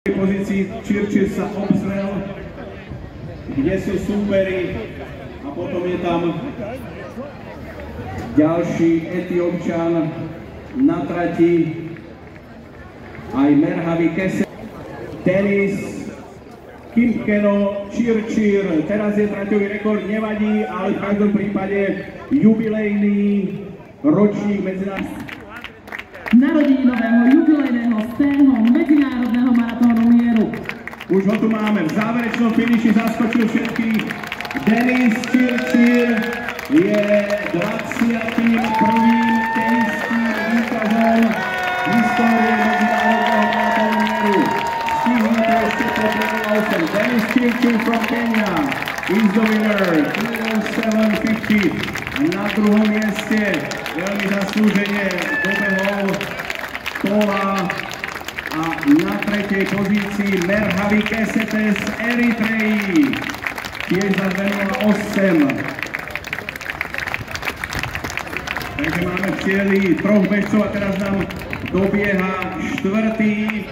V pozícii Čirčir sa obzrel, kde sú súperi, a potom je tam ďalší Etiópčan na trati, aj Merhavi Kese, Denis Kimkeno Čirčir. Teraz je traťový rekord, nevadí, ale v každom prípade jubilejný ročník medzinárodného narodeninového jubilejného stého medzinárodného maratónu mieru. Už ho tu máme, v záverečnom finiši zaskočil všetkých. Denis Čirčir je 21. tenistým víťazom histórie medzinárodného maratónu mieru. Stihne to ešte po 8. Denis Čirčir from Kenya is the winner, 2:07:50. A na druhom mieste veľmi zaslúžene dobehol Tola a na tretej pozícii Merhavi Kese z Eritreji, tiež za 2:08. Takže máme v cieli troch bežcov a teraz nám dobieha štvrtý.